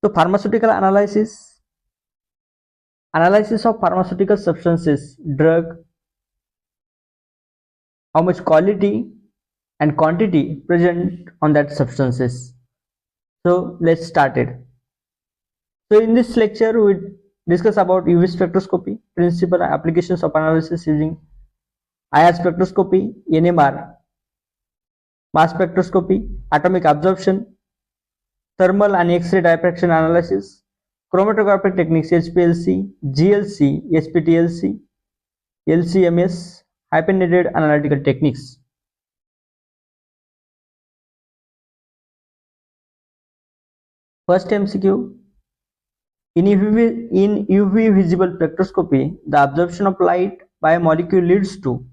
So pharmaceutical analysis of pharmaceutical substances, drug, how much quality and quantity present on that substances. So let's start it. So in this lecture we discuss about UV spectroscopy, principal applications of analysis using IR spectroscopy, NMR, mass spectroscopy, atomic absorption, thermal and X-ray diffraction analysis, chromatographic techniques HPLC, GLC, SPTLC, LCMS, hyphenated analytical techniques. First MCQ. In UV visible spectroscopy, the absorption of light by a molecule leads to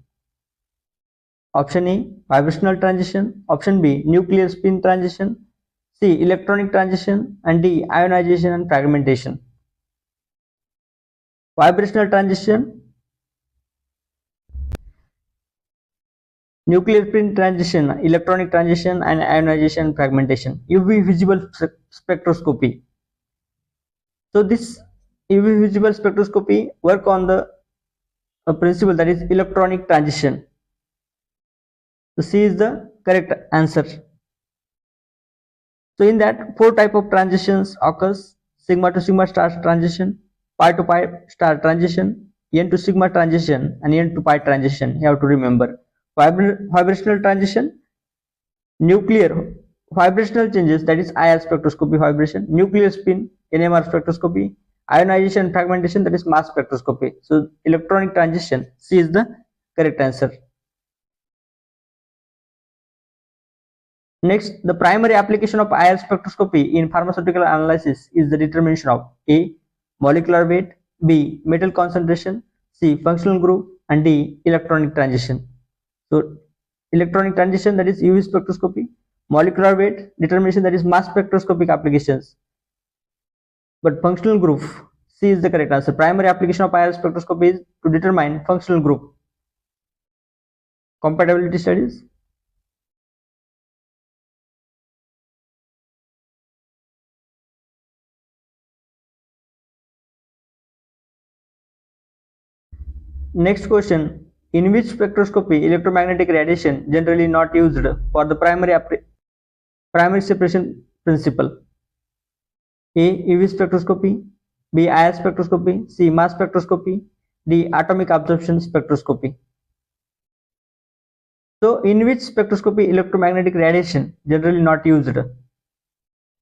option A, vibrational transition, option B, nuclear spin transition, C, electronic transition, and D, ionization and fragmentation. Vibrational transition, nuclear spin transition, electronic transition, and ionization and fragmentation. UV visible spectroscopy. So this UV visible spectroscopy work on the principle, that is electronic transition. So C is the correct answer. So in that, 4 type of transitions occurs: sigma to sigma star transition, pi to pi star transition, n to sigma transition, and n to pi transition. You have to remember. Vibrational transition, nuclear vibrational changes, that is IR spectroscopy vibration, nuclear spin, NMR spectroscopy, ionization and fragmentation, that is mass spectroscopy. So electronic transition, C is the correct answer. Next, the primary application of IR spectroscopy in pharmaceutical analysis is the determination of A, molecular weight, B, metal concentration, C, functional group, and D, electronic transition. So electronic transition, that is UV spectroscopy, molecular weight determination, that is mass spectroscopic applications, but functional group, C is the correct answer. Primary application of IR spectroscopy is to determine functional group. Compatibility studies. Next question. In which spectroscopy electromagnetic radiation generally not used for the primary separation principle? A, UV spectroscopy, B, IR spectroscopy, C, mass spectroscopy, D, atomic absorption spectroscopy. So in which spectroscopy electromagnetic radiation generally not used?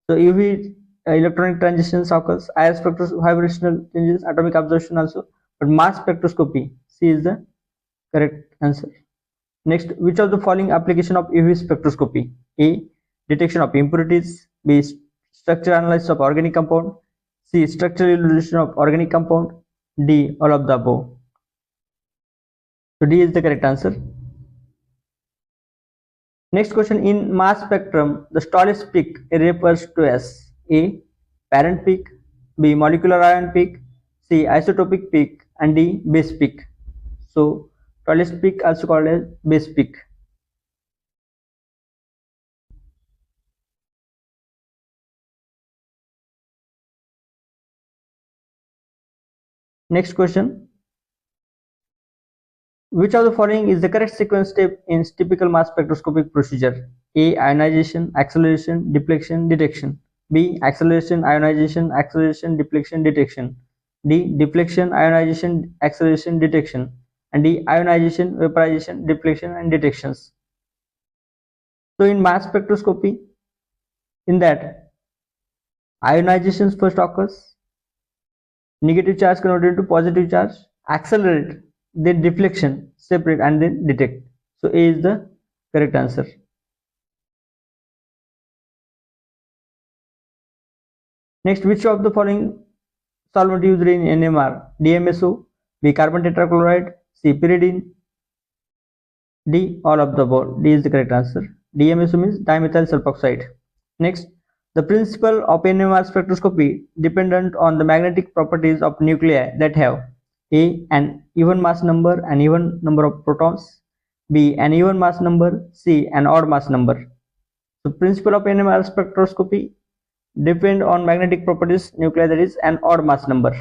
So UV electronic transitions occurs, IR spectroscopy vibrational changes, atomic absorption also, but mass spectroscopy, C is the correct answer. Next, which of the following application of UV spectroscopy? A, detection of impurities, B, structural analysis of organic compound, C, structural evaluation of organic compound, D, all of the above. So D is the correct answer. Next question. In mass spectrum, the tallest peak refers to as A, parent peak, B, molecular ion peak, C, isotopic peak, and D, base peak. So tallest peak also called as base peak. Next question. Which of the following is the correct sequence step in typical mass spectroscopic procedure? A, ionization, acceleration, deflection, detection. B, acceleration, ionization, acceleration, deflection, detection. D, deflection, ionization, acceleration, detection. And D, ionization, vaporization, deflection, and detections. So in mass spectroscopy, in that, ionization first occurs, negative charge converted into positive charge, accelerate, then deflection, separate, and then detect. So A is the correct answer. Next, which of the following solvent used in NMR? DMSO, B, carbon tetrachloride, C, pyridine, D, all of the above. D is the correct answer. DMSO means dimethyl sulfoxide. Next, the principle of NMR spectroscopy dependent on the magnetic properties of nuclei that have A, an even mass number, an even number of protons, B, an even mass number, C, an odd mass number. So principle of NMR spectroscopy depend on magnetic properties nuclei, that is an odd mass number.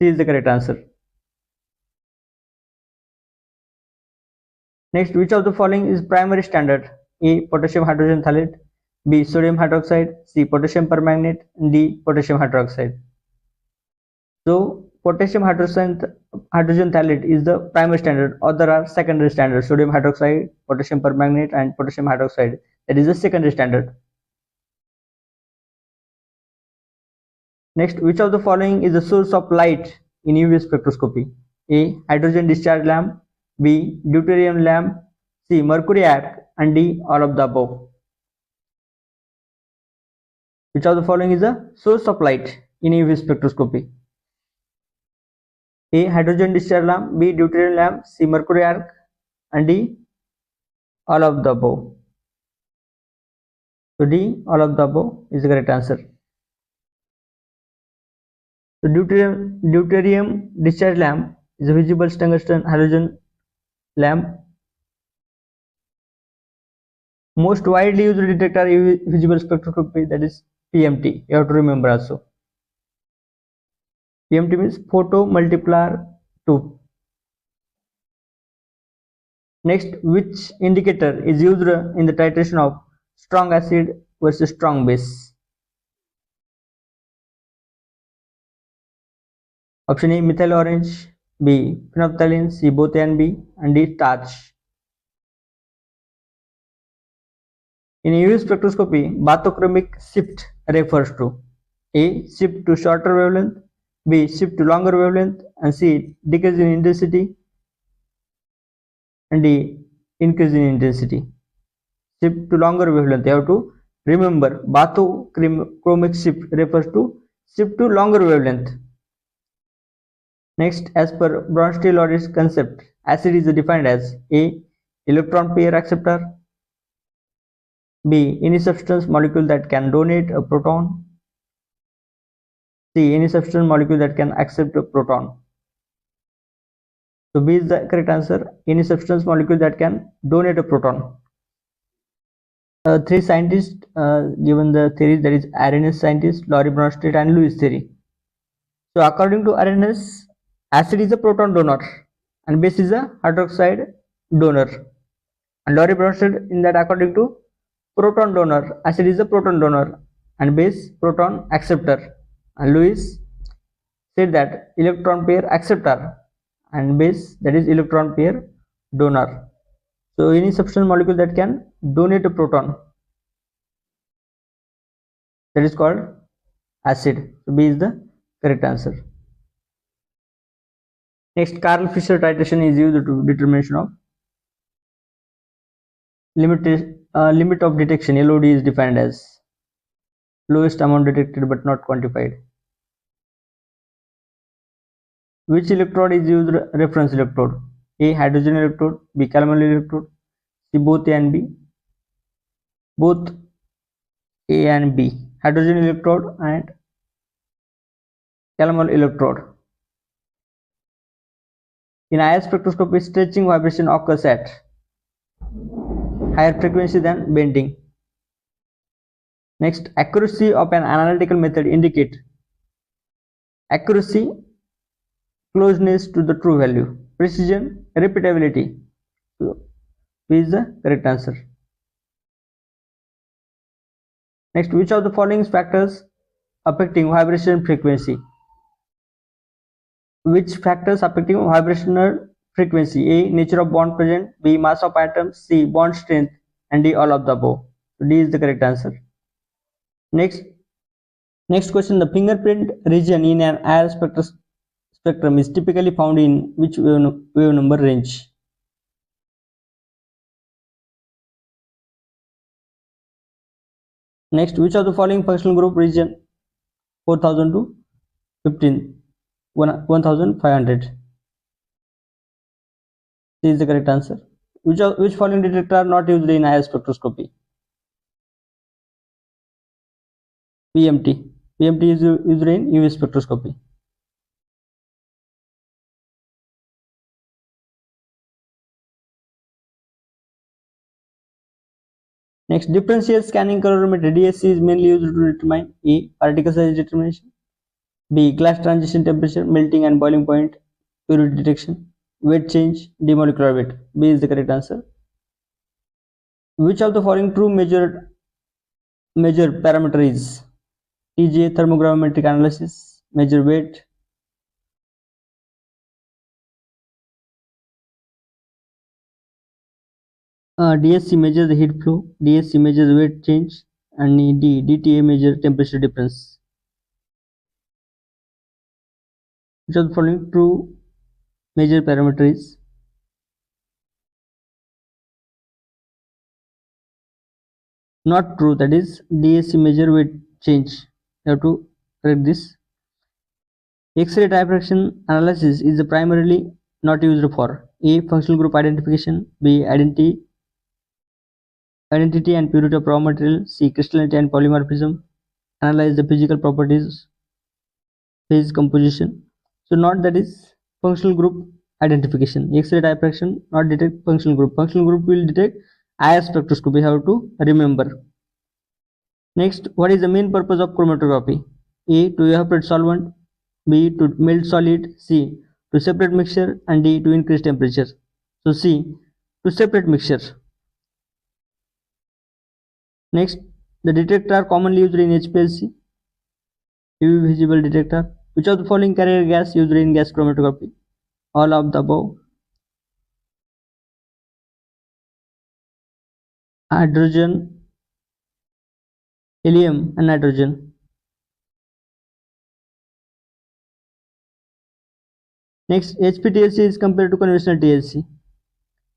C is the correct answer. Next, which of the following is primary standard? A. Potassium hydrogen thalate, B. Sodium hydroxide, C. Potassium permanganate, D. Potassium hydroxide. So potassium hydrogen thalate is the primary standard. Other are secondary standards: sodium hydroxide, potassium permanganate, and potassium hydroxide. That is the secondary standard. Next, which of the following is the source of light in UV spectroscopy? A. Hydrogen discharge lamp, B. deuterium lamp, C. mercury arc, and D. all of the above. Which of the following is the source of light in UV spectroscopy? A. Hydrogen discharge lamp, B. deuterium lamp, C. mercury arc, and D. all of the above. So D. all of the above is the correct answer. So deuterium discharge lamp is a visible tungsten halogen lamp. Most widely used detector UV visible spectroscopy, that is PMT. You have to remember also. PMT means photo multiplier tube. Next, which indicator is used in the titration of strong acid versus strong base? Option A, methyl orange, B, phenolphthalein, C, both A and B, and D, starch. In UV spectroscopy, bathochromic shift refers to A. Shift to shorter wavelength, B. Shift to longer wavelength, and C. Decrease in intensity, and D. Increase in intensity. Shift to longer wavelength. You have to remember bathochromic shift refers to shift to longer wavelength. Next, as per Bronsted-Lowry's concept, acid is defined as A. Electron pair acceptor, B. Any substance molecule that can donate a proton, C. Any substance molecule that can accept a proton. So B is the correct answer. Any substance molecule that can donate a proton. Three scientists given the theories, that is Arrhenius scientist, Lowry, Bronsted, and Lewis theory. So according to Arrhenius, acid is a proton donor and base is a hydroxide donor. And Lowry, Bronsted, in that according to proton donor, acid is a proton donor and base proton acceptor. And Lewis said that electron pair acceptor and base, that is electron pair donor. So any substance molecule that can donate a proton, that is called acid. So B is the correct answer. Next, Carl Fisher titration is used to determination of limit of detection. LOD is defined as lowest amount detected but not quantified. Which electrode is used reference electrode? A. Hydrogen electrode, B. Calomel electrode, C. both A and B. Both A and B. Hydrogen electrode and Calomel electrode. In IR spectroscopy, stretching vibration occurs at higher frequency than bending. Next, accuracy of an analytical method indicate accuracy, closeness to the true value, precision, repeatability. So B is the correct answer. Next, which of the following factors affecting vibration frequency? Which factors affecting vibrational frequency? A. Nature of bond present, B. Mass of atoms, C. Bond strength, and D. all of the above. So D is the correct answer. Next question: the fingerprint region in an IR spectrum is typically found in which wave number range? Next, which of the following functional group region 4000 to 1500? C is the correct answer. Which following detector are not used in IR spectroscopy? PMT. PMT is used in UV spectroscopy. Next, differential scanning calorimeter DSC is mainly used to determine A. Particle size determination, B. Glass transition temperature, melting and boiling point, purity detection, weight change, D. Molecular weight. B is the correct answer. Which of the following true measure parameter is TGA thermogravimetric analysis, measure weight, DSC measures the heat flow, DSC measures the weight change, and D. DTA measures temperature difference. Which of the following true measure parameter is not true, that is DSC measure weight change. You have to correct this. X-ray diffraction analysis is primarily not used for A. Functional group identification, B. Identity and purity of raw material, C. Crystallinity and polymorphism, analyze the physical properties, phase composition. So not that is functional group identification. X-ray diffraction not detect functional group. Functional group will detect IR spectroscopy. Have to remember. Next, what is the main purpose of chromatography? A. To evaporate solvent, B. To melt solid, C. To separate mixture, and D. To increase temperature. So C. To separate mixture. Next, the detector are commonly used in HPLC. UV visible detector. Which of the following carrier gas used in gas chromatography? All of the above. Hydrogen, helium, and nitrogen. Next, HPTLC is compared to conventional TLC.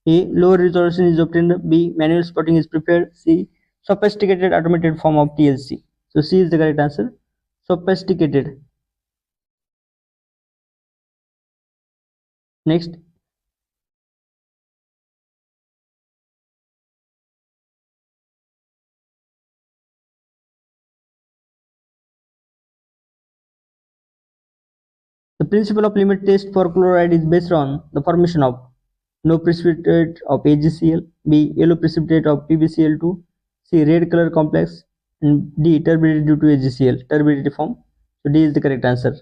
A. Lower resolution is obtained. B. Manual spotting is prepared. C. Sophisticated automated form of TLC. So C is the correct answer. Sophisticated. Next, the principle of limit test for chloride is based on the formation of no precipitate of AgCl, B. Yellow precipitate of PbCl2, C. Red color complex, and D. Turbidity due to AgCl, turbidity form. So D is the correct answer.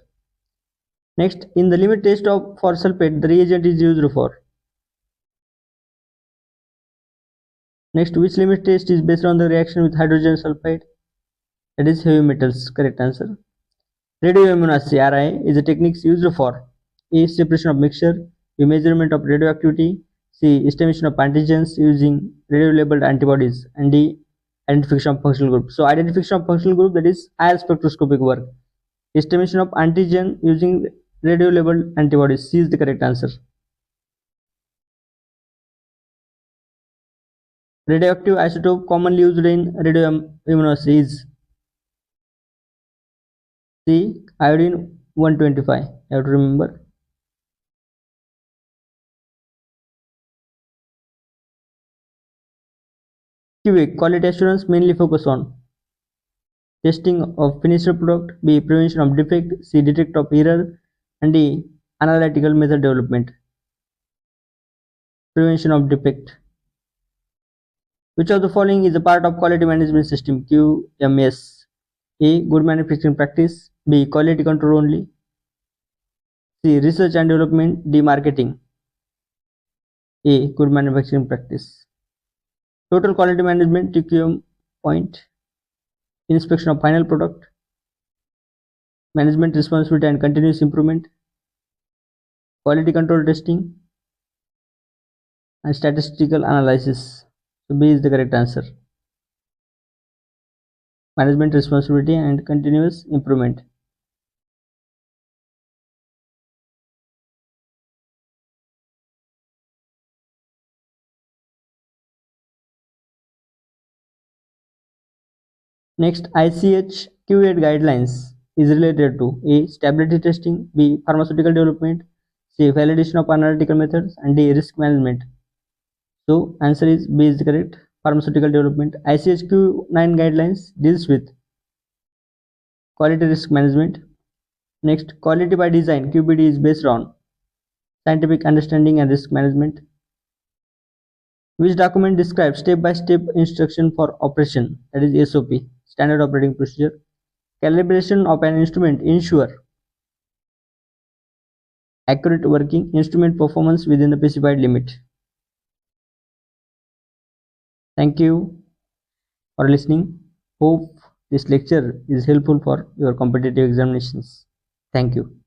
Next, in the limit test for sulfate, the reagent is used for. Next, which limit test is based on the reaction with hydrogen sulfide? That is heavy metals. Correct answer. Radioimmunoassay (RI) is a technique used for A. Separation of mixture, B. Measurement of radioactivity, C. Estimation of antigens using radio-labeled antibodies, and D. Identification of functional group. So identification of functional group, that is IR spectroscopic work. Estimation of antigen using radio-labeled antibodies. C is the correct answer. Radioactive isotope commonly used in radioimmunoassay is C. Iodine 125. You have to remember. QA quality assurance mainly focus on testing of finished product, B. Prevention of defect, C. Detect of error, and D. Analytical method development. Prevention of defect. Which of the following is a part of quality management system? QMS. A. Good manufacturing practice, B. Quality control only, C. Research and development, D. Marketing. A. Good manufacturing practice. Total quality management TQM point. Inspection of final product, management responsibility and continuous improvement, quality control testing, and statistical analysis. So B is the correct answer. Management responsibility and continuous improvement. Next, ICH Q8 guidelines is related to A. Stability testing, B. Pharmaceutical development, C. Validation of analytical methods, and D. Risk management. So answer is B is correct. Pharmaceutical development. ICH Q9 guidelines deals with quality risk management. Next, quality by design QBD is based on scientific understanding and risk management. Which document describes step-by-step instruction for operation, that is SOP, standard operating procedure. Calibration of an instrument ensure accurate working, instrument performance within the specified limit. Thank you for listening. Hope this lecture is helpful for your competitive examinations. Thank you.